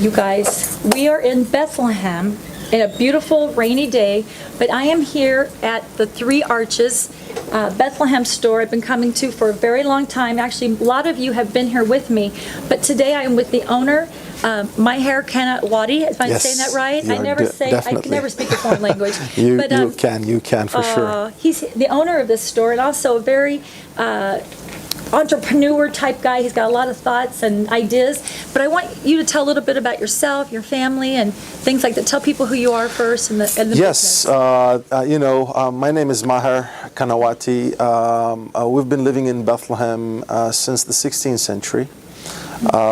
you guys. We are in Bethlehem in a beautiful rainy day, but I am here at the Three Arches Bethlehem store I've been coming to for a very long time. Actually, a lot of you have been here with me, but today I am with the owner, Canawati. If I'm saying that right, I can never speak a foreign language. You can for sure. He's the owner of this store and also a very entrepreneur type guy. He's got a lot of thoughts and ideas, but I want you to tell a little bit about yourself, your family, and things like that. Tell people who you are first and the yes, my name is Maher Canawati. We've been living in Bethlehem since the 16th century.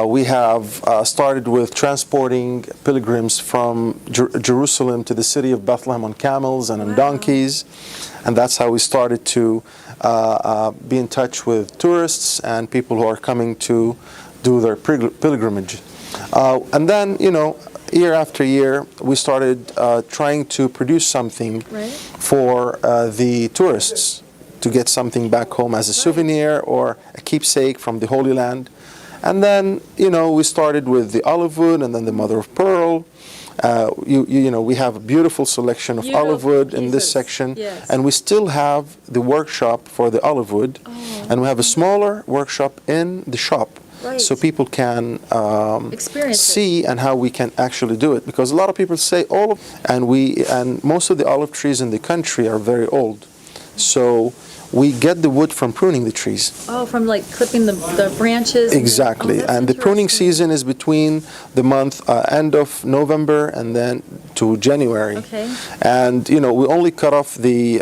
We have started with transporting pilgrims from Jerusalem to the city of Bethlehem on camels and on donkeys, and that's how we started to be in touch with tourists and people who are coming to do their pilgrimage. And then, year after year, we started trying to produce something for the tourists to get something back home as a souvenir or a keepsake from the Holy Land. And then, we started with the olive wood and then the mother of pearl. We have a beautiful selection of olive wood in this section, and we still have the workshop for the olive wood, and we have a smaller workshop in the shop, so people can see and how we can actually do it. Because a lot of people say and most of the olive trees in the country are very old, so we get the wood from pruning the trees. Oh, from like clipping the branches? Exactly. And the pruning season is between the month end of November and then to January. Okay. And, we only cut off the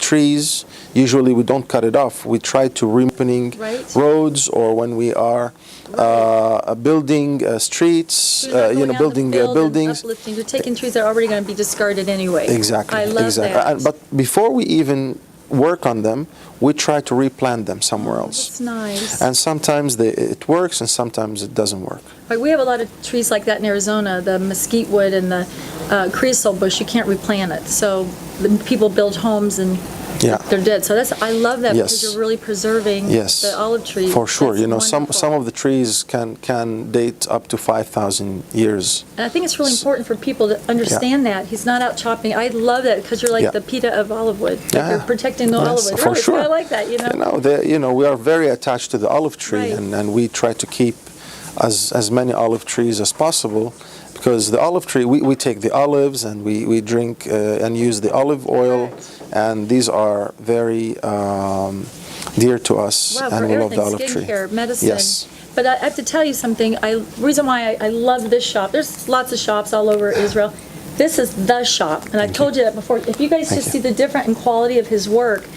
trees. Usually we don't cut it off. We try to reopening roads, or when we are building streets, building buildings. Uplifting. You're taking trees that are already going to be discarded anyway. Exactly. I love that. But before we even work on them, we try to replant them somewhere else. That's nice. And sometimes it works, and sometimes it doesn't work. Right, we have a lot of trees like that in Arizona, the mesquite wood and the creosote bush. You can't replant it, so the people build homes and they're dead. So I love that because you're really preserving the olive tree. For sure. Some of the trees can date up to 5,000 years. And I think it's really important for people to understand that. He's not out chopping. I love that because you're like the PETA of olive wood. You're protecting the olive wood. For sure. I like that, we are very attached to the olive tree, and we try to keep as many olive trees as possible. Because the olive tree, we take the olives and we drink and use the olive oil, and these are very dear to us, and we love the olive tree. Skincare, medicine. Yes. But I have to tell you something. Reason why I love this shop. There's lots of shops all over Israel. This is the shop, and I told you that before. If you guys just see the difference in quality of his work,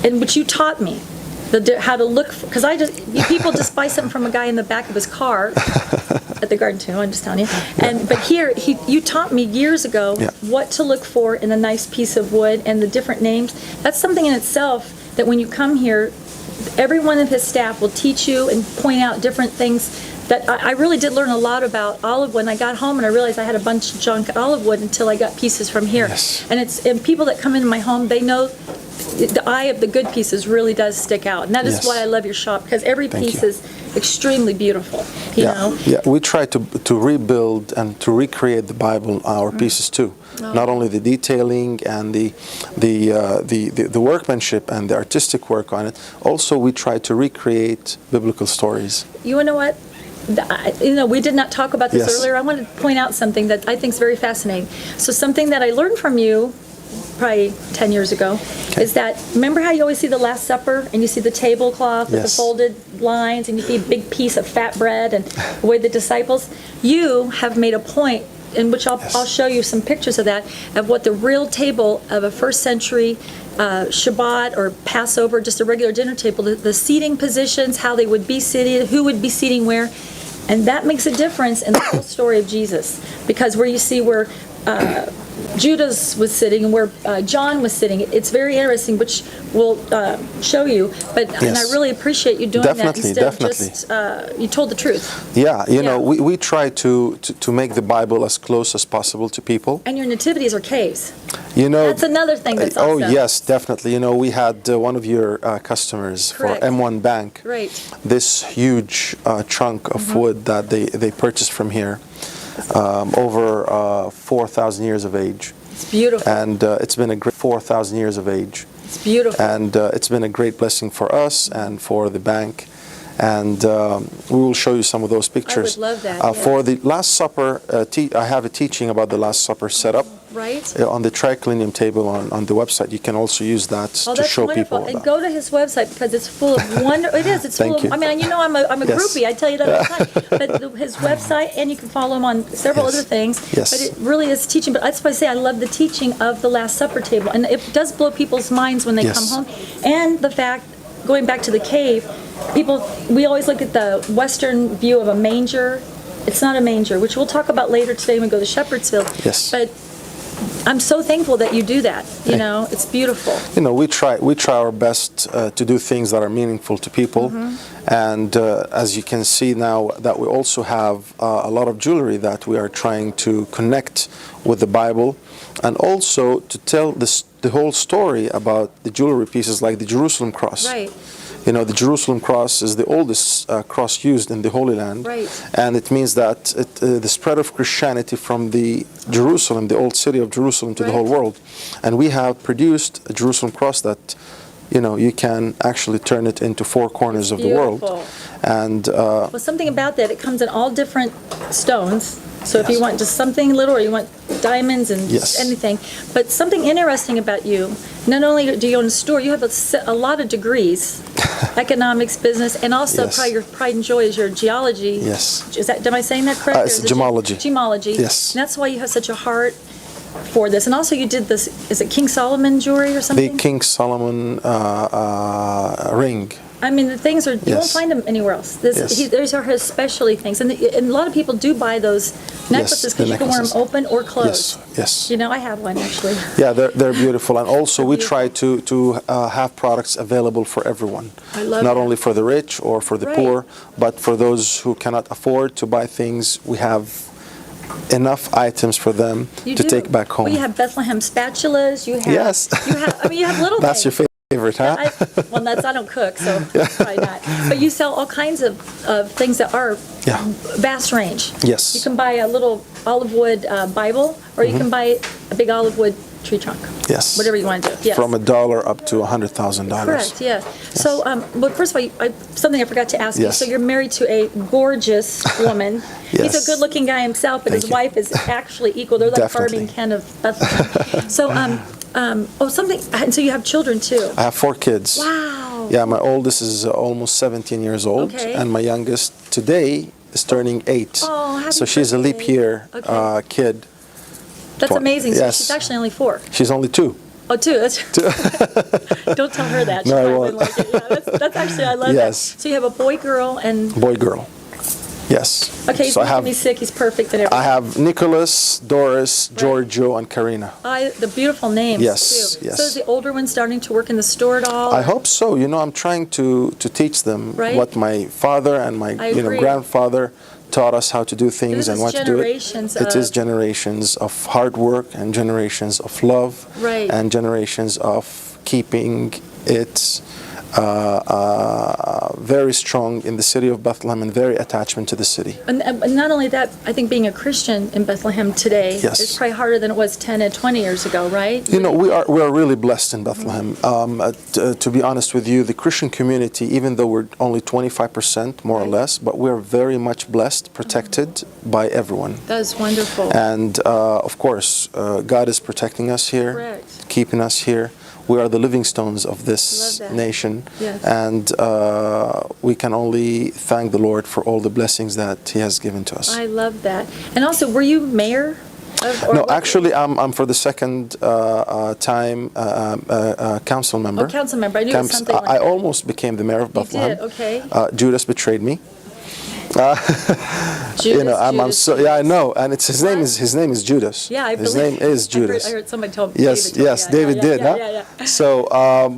and which you taught me. How to look, because people just buy something from a guy in the back of his car at the garden too. I'm just telling you. But here, you taught me years ago what to look for in a nice piece of wood and the different names. That's something in itself that when you come here, every one of his staff will teach you and point out different things. That I really did learn a lot about olive wood. And I got home and I realized I had a bunch of junk olive wood until I got pieces from here. Yes. And people that come into my home, they know. The eye of the good pieces really does stick out, and that is why I love your shop, because every piece is extremely beautiful. You know? Yeah, we try to rebuild and to recreate the Bible, our pieces too. Not only the detailing and the workmanship and the artistic work on it. Also, we try to recreate biblical stories. You know what? We did not talk about this earlier. I want to point out something that I think is very fascinating. So something that I learned from you probably 10 years ago, is that, remember how you always see the Last Supper, and you see the tablecloth with the folded lines, and you see a big piece of fat bread, and the way the disciples, you have made a point, in which I'll show you some pictures of that, of what the real table of a first century Shabbat or Passover, just a regular dinner table, the seating positions, how they would be seated, who would be seating where, and that makes a difference in the whole story of Jesus, because where you see where Judas was sitting and where John was sitting. It's very interesting, which we'll show you. But and I really appreciate you doing that instead of just you told the truth. Yeah, we try to make the Bible as close as possible to people. And your nativities are caves. You know, That's another thing that's oh awesome. yes, definitely. You know, we had one of your customers Correct. for M1 Bank. Right. This huge chunk of wood that they purchased from here, over 4,000 years of age. It's beautiful. And it's been a great 4,000 years of age. It's beautiful. And it's been a great blessing for us and for the bank. And we will show you some of those pictures. I would love that. Yes. For the Last Supper, I have a teaching about the Last Supper setup. Right. On the triclinium table on the website. You can also use that to show wonderful. people. And go to his website because it's full of wonder. It is. It's Thank full of. you. I mean, you know, I'm a Yes. groupie. I tell you that all the time. But his website, and you can follow him on several Yes. other things. Yes. But it really is teaching. But that's why I say I love the teaching of the Last Supper table, and it does blow people's minds when they Yes. come home. And the fact, going back to the cave, we always look at the Western view of a manger. It's not a manger, which we'll talk about later today when we go to Shepherdsville. Yes. But I'm so thankful that you do that. You know, it's beautiful. You know, we try our best to do things that are meaningful to people, and as you can see now that we also have a lot of jewelry that we are trying to connect with the Bible, and also to tell the whole story about the jewelry pieces like the Jerusalem cross. Right. You know, the Jerusalem cross is the oldest cross used in the Holy Land. Right. And it means that the spread of Christianity from the Jerusalem, the old city of Jerusalem, to the whole world. And we have produced a Jerusalem cross that, you know, you can actually turn it into four corners of the world. And well, something about that, it comes in all different stones. So if you want just something little, or you want diamonds and anything. But something interesting about you, not only do you own a store, you have a lot of degrees, economics, business, and also probably your pride and joy is your geology. Yes. Am I saying that correct? It's gemology. Gemology. Yes. And that's why you have such a heart for this. And also you did this, is it King Solomon jewelry or something? The King Solomon ring. I mean, the things are, you won't find them anywhere else. Those are his specialty things. And a lot of people do buy those necklaces because you can wear them open or closed. Yes. You know, I have one actually. Yeah, they're beautiful. And also we try to have products available for everyone. I love Not that. only for the rich or for the poor, but for those who cannot afford to buy things, we have enough items for them to take back home. Well, you have Bethlehem spatulas. You have, you have little That's things. your favorite, huh? I don't cook, so probably not. But you sell all kinds of things that are vast range. Yes. You can buy a little olive wood Bible, or you can buy a big olive wood tree trunk. Yes. Whatever you want to do. Yes. From $1 up to $100,000. Correct, yes. So, but first of all, something I forgot to ask you. So you're married to a gorgeous woman. He's a good-looking guy himself, but his wife is actually equal. They're like Barbie and Ken of Bethlehem. So, and so you have children too. I have 4 kids. Wow. Yeah, my oldest is almost 17 years old, and my youngest today is turning 8. Oh, happy so she's a leap year kid. That's amazing. So Yes. she's actually only 4. She's only 2. Oh, 2. That's Don't tell her that. She No, I probably won't. wouldn't like it. Yeah, that's actually, I love that. So you have a boy, girl, and... Boy, girl. Yes. Okay, he's so making me sick. He's perfect and everything. I have Nicholas, Doris, Giorgio, and Karina. The beautiful names, Yes, too. yes. So is the older one starting to work in the store at all? I hope so. You know, I'm trying to teach them what my father and my grandfather taught us how to do things and what to do it. It is generations of hard work and generations of love and generations of keeping it very strong in the city of Bethlehem and very attachment to the city. And not only that, I think being a Christian in Bethlehem today is probably harder than it was 10 and 20 years ago, right? You know, we are really blessed in Bethlehem. To be honest with you, the Christian community, even though we're only 25% more or less, but we're very much blessed, protected by everyone. That is wonderful. And of course, God is protecting us here, keeping us here. We are the living stones of this nation, and we can only thank the Lord for all the blessings that He has given to us. I love that. And also, were you mayor? No, actually, I'm for the second time council member. Oh, council member. I knew it was something like that. I almost became the mayor of Bethlehem. You did, okay. Judas betrayed me. I'm so I know, and it's his name is Judas. Yeah, his name is Judas. I heard somebody tell me. David did. Yeah. So,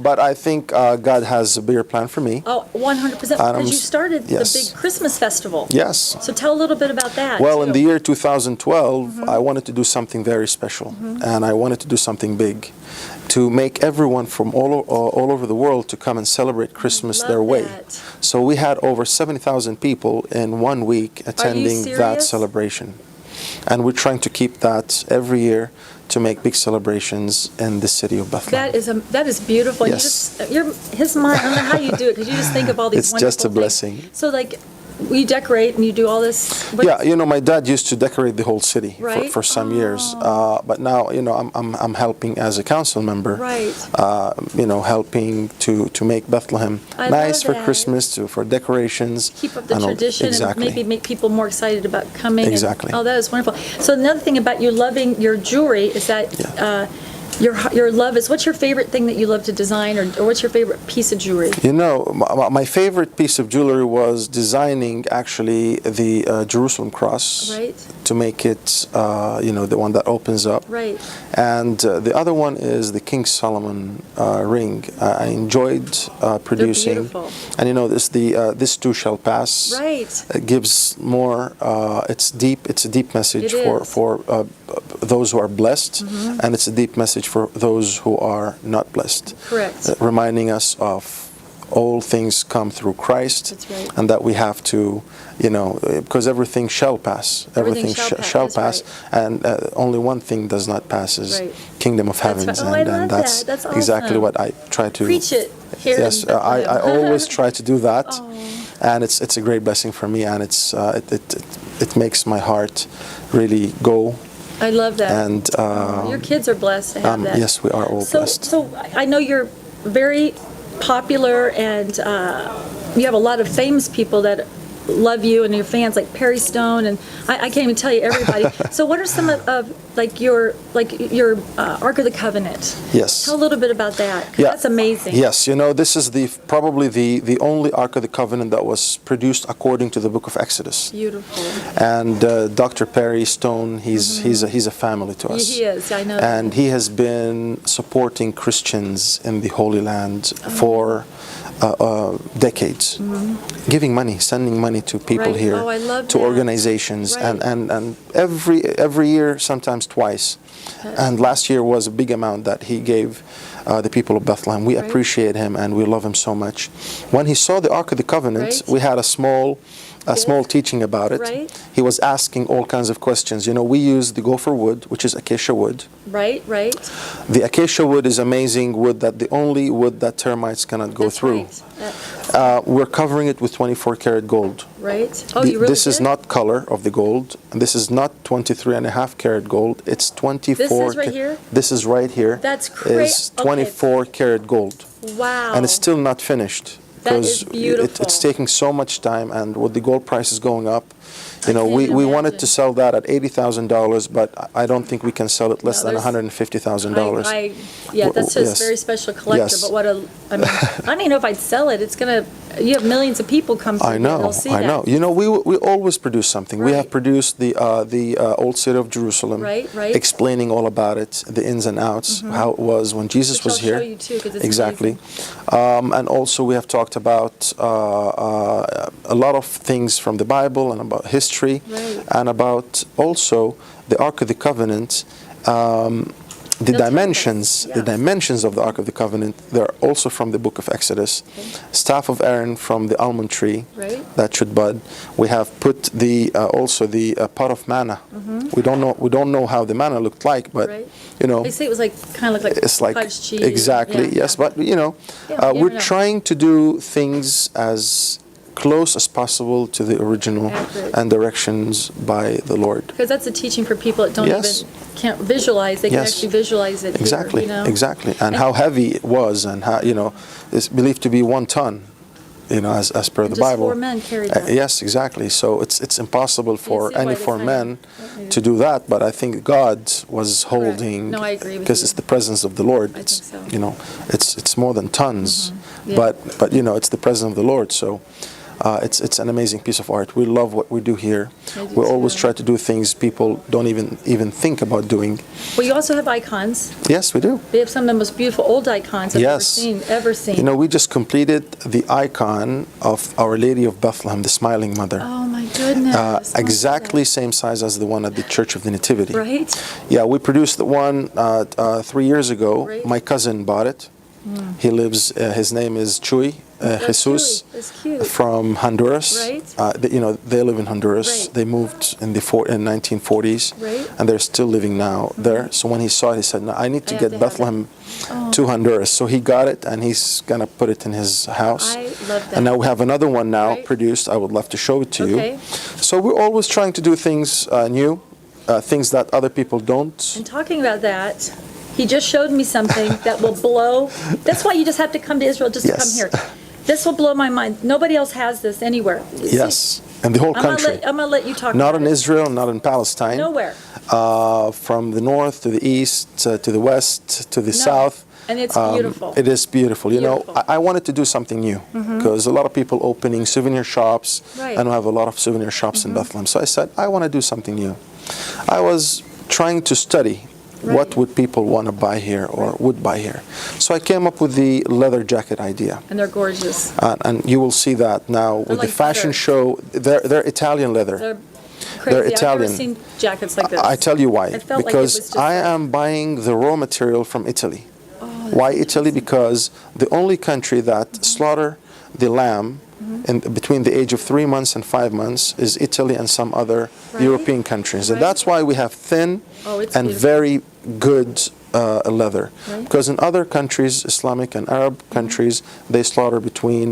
but I think God has a bigger plan for me. Oh, 100%. Because you started the big Christmas festival. Yes. So tell a little bit about that. Well, in the year 2012, I wanted to do something very special, and I wanted to do something big, to make everyone from all over the world to come and celebrate Christmas their way. So we had over 70,000 people in 1 week attending that celebration. And we're trying to keep that every year to make big celebrations in the city of Bethlehem. That is beautiful. Yes. His mind, I don't know how you do it, because you just think of all these it's wonderful just a blessing. things. So like, you decorate and you do all this? My dad used to decorate the whole city for some years. But now, I'm helping as a council member. Right. Helping to make Bethlehem nice for Christmas, for decorations. Keep up the tradition and maybe make people more excited about coming. Exactly. That is wonderful. So another thing about you loving your jewelry is that your love is, what's your favorite thing that you love to design, or what's your favorite piece of jewelry? My favorite piece of jewelry was designing actually the Jerusalem cross. Right. To make it, the one that opens up. Right. And the other one is the King Solomon ring. I enjoyed producing. They're beautiful. And this too shall pass. Right. It gives more. It's deep. It's a deep message for those who are blessed, and it's a deep message for those who are not blessed. Correct. Reminding us of all things come through Christ. That's right. And that we have to, because everything shall pass. Everything shall pass. Right. And only one thing does not pass is kingdom of heavens. That's right. And that's awesome. exactly what I try to preach it here. Yes, I always try to do that. And it's a great blessing for me, and it makes my heart really go. I love that. And your kids are blessed to have that. Yes, we are all blessed. So I know you're very popular, and you have a lot of famous people that love you and your fans, like Perry Stone, and I can't even tell you everybody. So what are some of your Ark of the Covenant? Yes. Tell a little bit about that, because that's amazing. Yes, this is probably the only Ark of the Covenant that was produced according to the book of Exodus. Beautiful. And Dr. Perry Stone, he's a family to us. He is, I know. And he has been supporting Christians in the Holy Land for decades, giving money, sending money to people here, to organizations, and every year, sometimes twice. And last year was a big amount that he gave the people of Bethlehem. We appreciate him, and we love him so much. When he saw the Ark of the Covenant, we had a small teaching about it. Right. He was asking all kinds of questions. We use the gopher wood, which is acacia wood. Right. The acacia wood is amazing wood, that the only wood that termites cannot go through. Right. We're covering it with 24 karat gold. Right. Oh, you really This is not color of the gold. This is not 23.5 karat gold. It's 24. This is right here? This is right here. That's crazy. Is 24 karat gold. Wow. And it's still not finished. That is beautiful. It's taking so much time, and with the gold prices going up, we wanted to sell that at $80,000, but I don't think we can sell it less than $150,000. Yeah, that's just very special collector. Yes. But I don't even know if I'd sell it. You have millions of people come through. I know. We always produce something. We have produced the old city of Jerusalem, right. explaining all about it, the ins and outs, how it was when Jesus was here. I'll show you too, 'cause it's exactly. And also we have talked about a lot of things from the Bible and about history, and about also the Ark of the Covenant. The dimensions of the Ark of the Covenant, they're also from the book of Exodus. Staff of Aaron from the almond tree that should bud. We have put also the pot of manna. We don't know how the manna looked like, but they say it was kind of like it's like cottage cheese. Exactly. Yes, but we're trying to do things as close as possible to the original and directions by the Lord. Because that's a teaching for people that can't visualize. They can actually visualize it. Exactly. Here, Exactly. And how heavy it was, and how it's believed to be 1 ton. As per the Bible. 4 men carried that. Yes, exactly. So it's impossible for any 4 men to do that. But I think God was holding. No, I agree with because you. it's the presence of the Lord. I think so. It's more than tons. But it's the presence of the Lord. So It's an amazing piece of art. We love what we do here. We always too. try to do things people don't even think about doing. Well, you also have icons. Yes, we do. We have some of the most beautiful old icons I've Yes. ever seen. You know, we just completed the icon of Our Lady of Bethlehem, the Smiling Mother. Oh my goodness. Exactly same size as the one at the Church of the Nativity. Right? Yeah, we produced the one 3 years ago. Right. My cousin bought it. He lives, his name is Chuy Jesus That's cute. from Honduras. Right. They live in Honduras. Right. They moved in the 1940s, Right. and they're still living now there. So when he saw it, he said, "No, I need to I have get to have Bethlehem to Honduras." So he got it, and he's gonna put it in his house. I love that. And now we have another one now Right. produced. I would love to show it to Okay. you. So we're always trying to do things new, things that other people don't. And talking about that, he just showed me something that will blow. That's why you just have to come to Israel just to come Yes. here. This will blow my mind. Nobody else has this anywhere. Yes, and the whole country. I'm gonna let you talk Not about in it. Israel, not in Palestine. Nowhere. From the north to the east, to the west, to the No. south. And it's beautiful. It is beautiful. You Beautiful. know, I wanted to do something new because a lot of people opening souvenir shops, Right. and we have a lot of souvenir shops in Bethlehem. So I said, I want to do something new. I was trying to study what Right. would people want to buy here or would buy here. So I came up with the leather jacket idea. And they're gorgeous. And you will see that now with the like fashion butter. show. They're Italian leather. They're crazy. They're I've Italian. never seen jackets like this. I tell you why. I felt like it Because was just I like- am buying the raw material from Italy. Oh, Why Italy? Because the only country that slaughter the lamb in between the age of 3 months and 5 months is Italy and some other Right. European countries. And Right. that's why we have thin Oh, it's and beautiful. very good leather. Right. Because in other countries, Islamic and Arab countries, they slaughter between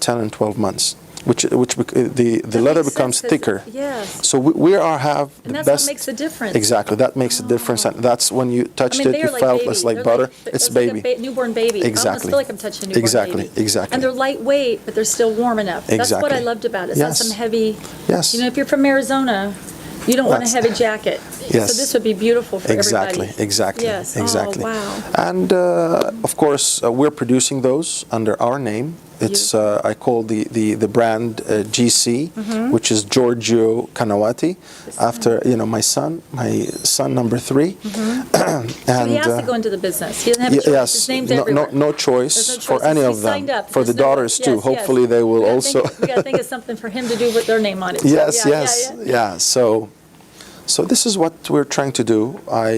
10 and 12 months, which the That leather makes becomes sense. thicker. Yes. So we have And the that's best. what makes the difference. Exactly, that makes a difference, and that's when you touched they it, you are felt baby. it's like They're butter. like- It's like baby. a newborn baby. I almost Exactly. feel like I'm touching a newborn Exactly, baby. exactly. And they're lightweight, but they're still warm enough. That's what I Exactly. loved about it. It's not Yes. some heavy. Yes. You know, if you're from Arizona, you don't want a That's- heavy jacket. Yes. So this would be beautiful for Exactly, everybody. exactly, Yes. exactly. Oh, wow. And of course, we're producing those under our name. It's I call the brand GC, which is Giorgio Canawati, after my son number 3. So he has to go into the business. He doesn't have a choice. Yes, His name's no everywhere. no choice There's no for choice. any He's of them. signed up. For the There's no- daughters too. yes, Hopefully yes. they will We gotta also. we got to think of something for him to do with their name on it. So, Yes, yeah, yes, yeah, yeah. yeah. So this is what we're trying to do. I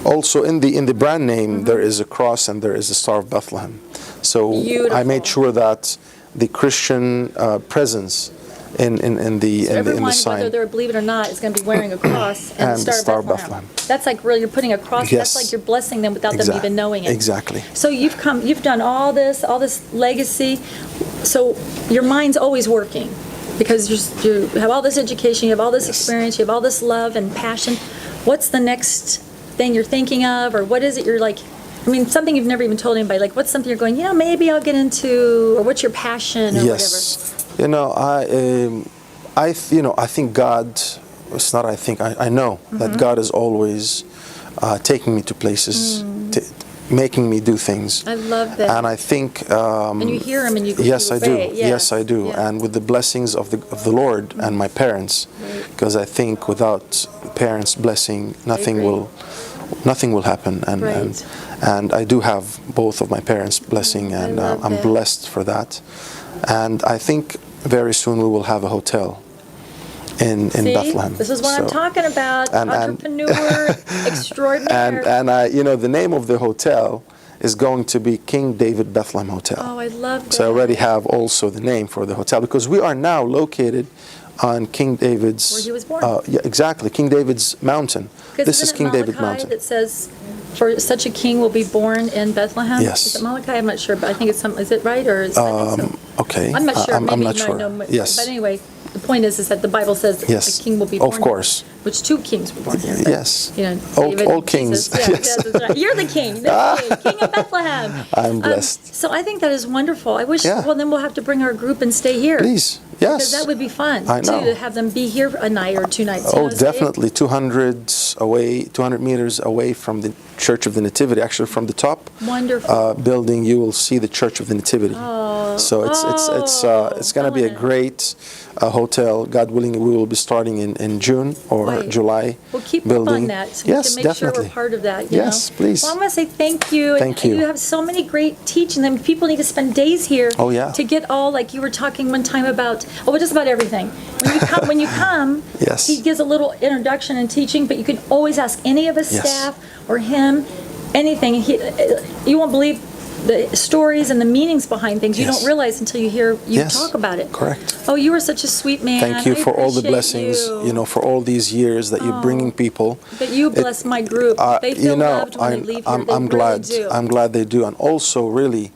also in the brand name there is a cross and there is a Star of Bethlehem. So I Beautiful. made sure that the Christian presence in the So everyone, whether sign. they believe it or not, is going to be wearing a cross and, And the Star of Bethlehem. That's like really, you're putting a cross. Yes. That's like you're blessing them without them Exact- even knowing it. Exactly. So you've done all this legacy. So your mind's always working because you have all this education, you have all this Yes. experience, you have all this love and passion. What's the next thing you're thinking of, or what is it you're like? I mean, something you've never even told anybody. Like, what's something you're going? Maybe I'll get into, or what's your passion, or Yes. I think God. It's not. I know that God is always taking me to places, making me do things. I love that. And I think. And you hear him and you Yes, you I do. obey. Yes, I do. Yeah. And with the blessings of the Lord and my parents, Right. because I think without parents' blessing, nothing agree. will happen. Right. And I do have both of my parents' blessing, I and love I'm that. blessed for that. And I think very soon we will have a hotel in See? Bethlehem. This is what I'm So- talking about. and- Entrepreneur extraordinaire. And the name of the hotel is going to be King David Bethlehem Hotel. Oh, I love that. So I already have also the name for the hotel because we are now located on King David's. Where he was born. Yeah, exactly, King David's mountain. 'Cause This is isn't it King David Malachi Mountain. that says, "For such a king will be born in Bethlehem." Yes. Is it Malachi? I'm not sure, but I think it's some. Is it right or? I think so. Okay. I'm not sure. I'm Maybe not you sure. might know. Yes. But anyway, the point is that the Bible says that Yes. a king will be Of born. course. Here, which 2 kings were born here. but, Yes. You know, All- David all and kings. Jesus. Yeah, Yes. that's right. You're the king. The king of Bethlehem. I'm blessed. So I think that is wonderful. I wish. Yeah. Well, then we'll have to bring our group and stay here. Please. Yes. Because that would be fun I too, know. to have them be here a night or 2 nights. you Oh, know, stay. definitely. 200 meters away from the Church of the Nativity. Actually, from the top Wonderful. building, you will see the Church of the Nativity. Oh, So it's going to be a great hotel. God willing, we will be starting in June or July. We'll keep building. up on that. So Yes, we can make definitely. sure we're part of that. Yes, please. Well, I want to say thank you. Thank you. You have so many great teaching. I mean, people need to spend days here. Oh, yeah. To get all, like you were talking one time about, just about everything. When you come, Yes. he gives a little introduction and teaching, but you can always ask any of his Yes. staff or him anything. You won't believe the stories and the meanings behind things. You Yes. don't realize until you hear you Yes. talk about it. Correct. Oh, you are such a sweet man. Thank you I for all the appreciate blessings, for all these years that you're bringing people. But you bless my group. They feel loved when they leave here. I'm they glad. Really do. I'm glad they do. And also, really,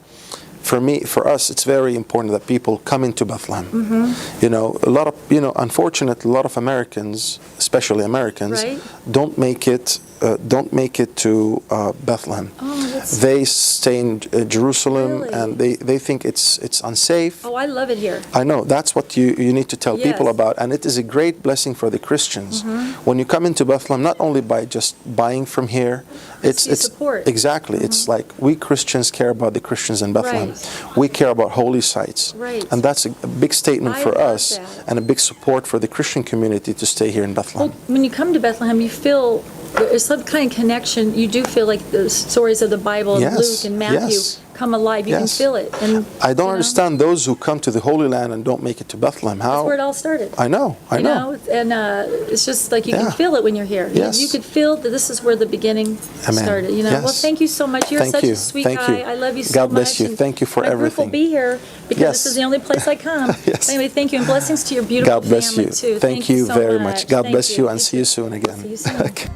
for us, it's very important that people come into Bethlehem. Mm-hmm. A lot of, unfortunately, a lot of Americans, especially Americans, Right. don't make it to Bethlehem. Oh, they stay in Jerusalem, Really? and they think it's unsafe. I love it here. I know, that's what you need to tell people Yes. about, and it is a great blessing for the Christians. When you come into Bethlehem, not only by just buying from here, it's support. exactly. It's like we Christians care about the Christians in Bethlehem. Right. We care about holy sites, Right. and that's a big statement I for love us, that. and a big support for the Christian community to stay here in Bethlehem. Well, when you come to Bethlehem, you feel there's some kind of connection. You do feel like the stories of the Bible and Yes, Luke and Matthew yes. come alive. You can Yes. feel it. And I don't understand those who come to the Holy Land and don't make it to Bethlehem. That's How? where it all started. I know. You know, and it's just like you Yeah. can feel it when you're here. Yes. You could feel that this is where the beginning Amen. started. Yes. Well, thank you so much. You're Thank such you. a sweet Thank guy. you. I love you so much. God bless you. and Thank you for my everything. group will be here because Yes. this is the only place I come. Yes. Anyway, thank you and blessings to your beautiful God bless family you. too. Thank you so very much. God Thank bless you, and Thank see you soon again. See you soon. Okay.